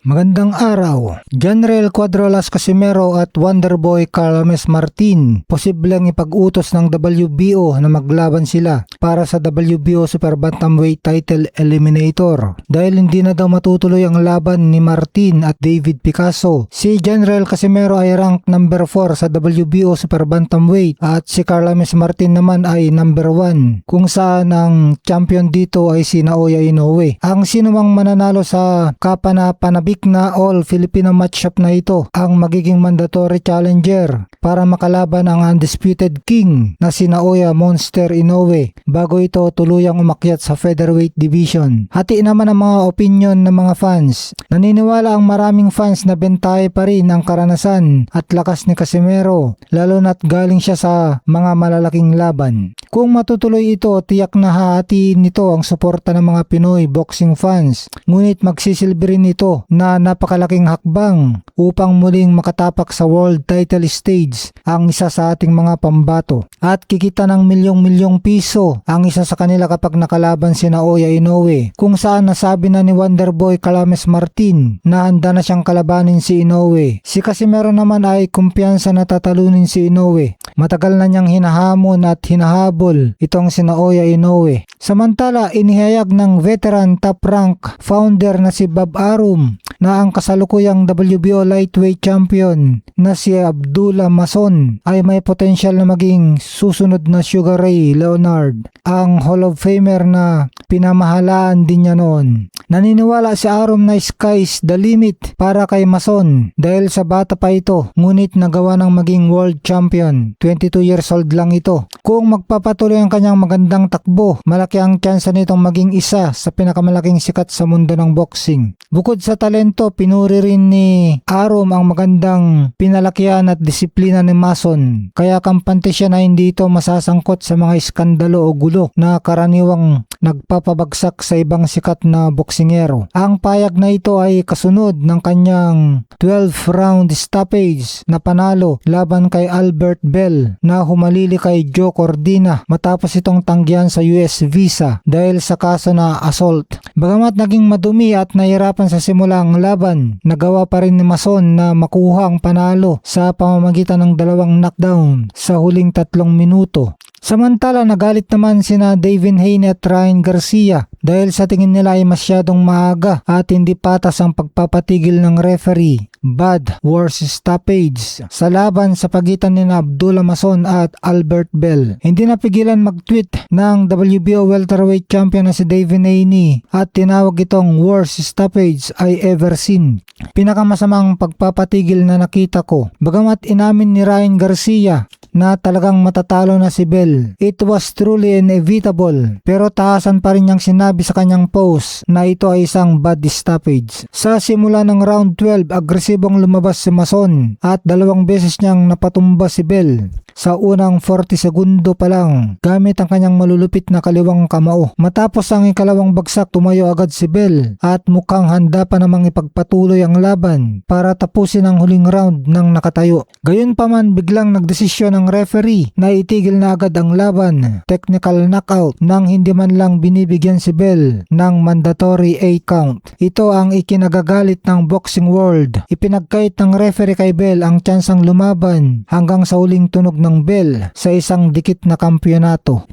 Magandang araw. General Cuadrolas Casimero at Wonderboy Carlos Martin posibleng ipag-utos ng WBO na maglaban sila para sa WBO Super Bantamweight Title Eliminator dahil hindi na daw matutuloy ang laban ni Martin at David Picasso. Si General Casimero ay rank number 4 sa WBO Super Bantamweight at si Carlos Martin naman ay number 1 kung saan ang champion dito ay si Naoya Inoue. Ang sinumang mananalo sa kapanabik na all Filipino matchup na ito ang magiging mandatory challenger para makalaban ang undisputed king na si Naoya Monster Inoue bago ito tuluyang umakyat sa featherweight division. Hati naman ang mga opinion ng mga fans. Naniniwala ang maraming fans na bentahe pa rin ang karanasan at lakas ni Casimero lalo na't galing siya sa mga malalaking laban. Kung matutuloy ito, tiyak na hahatiin nito ang suporta ng mga Pinoy boxing fans. Ngunit magsisilbi rin ito na napakalaking hakbang upang muling makatapak sa world title stage ang isa sa ating mga pambato. At kikita ng milyong-milyong piso ang isa sa kanila kapag nakalaban si Naoya Inoue, kung saan nasabi na ni Wonderboy Carlos Martin na handa na siyang kalabanin si Inoue. Si Casimero naman ay kumpiyansa na tatalunin si Inoue. Matagal na niyang hinahamon at hinahabol itong si Naoya Inoue. Samantala, inihayag ng veteran top rank founder na si Bob Arum na ang kasalukuyang WBO lightweight champion na si Abdullah Mason ay may potensyal na maging susunod na Sugar Ray Leonard, ang Hall of Famer na pinamahalaan din niya noon. Naniniwala si Arum na sky's the limit para kay Mason dahil sa bata pa ito, ngunit nagawa ng maging world champion. 22 years old lang ito. Kung magpapatuloy ang kanyang magandang takbo, malaki ang tsansa nitong maging isa sa pinakamalaking sikat sa mundo ng boxing. Bukod sa talento, pinuri rin ni Arum ang magandang pinalakihan at disiplina ni Mason. Kaya kampante siya na hindi ito masasangkot sa mga iskandalo o gulo na karaniwang nagpapabagsak sa ibang sikat na boksingero. Ang payag na ito ay kasunod ng kanyang 12-round stoppage na panalo laban kay Albert Bell na humalili kay Joe Cordina matapos itong tanggihan sa US visa dahil sa kaso na assault. Bagamat naging madumi at nahirapan sa simulang laban, nagawa pa rin ni Mason na makuha ang panalo sa pamamagitan ng 2 knockdown sa huling 3 minuto. Samantala, nagalit naman sina Devin Haney at Ryan Garcia dahil sa tingin nila ay masyadong maaga at hindi patas ang pagpapatigil ng referee. Bad versus stoppage sa laban sa pagitan ni Abdullah Mason at Albert Bell. Hindi napigilan mag-tweet ng WBO welterweight champion na si Devin Haney at tinawag itong worst stoppage I ever seen. Pinakamasamang pagpapatigil na nakita ko. Bagamat inamin ni Ryan Garcia na talagang matatalo na si Bell, it was truly inevitable, pero taasan pa rin niyang sinabi sa kanyang post na ito ay isang bad stoppage. Sa simula ng round 12, agresibong lumabas si Mason at 2 beses niyang napatumba si Bell sa unang 40 segundo pa lang gamit ang kanyang malulupit na kaliwang kamao. Matapos ang ikalawang bagsak, tumayo agad si Bell at mukhang handa pa namang ipagpatuloy ang laban para tapusin ang huling round ng nakatayo. Gayunpaman, biglang nagdesisyon ang referee na itigil na agad ang laban, technical knockout, nang hindi man lang binibigyan si Bell ng mandatory 8 count. Ito ang ikinagagalit ng boxing world. Ipinagkait ng referee kay Bell ang tsansang lumaban hanggang sa huling tunog ng bell sa isang dikit na kampyonato.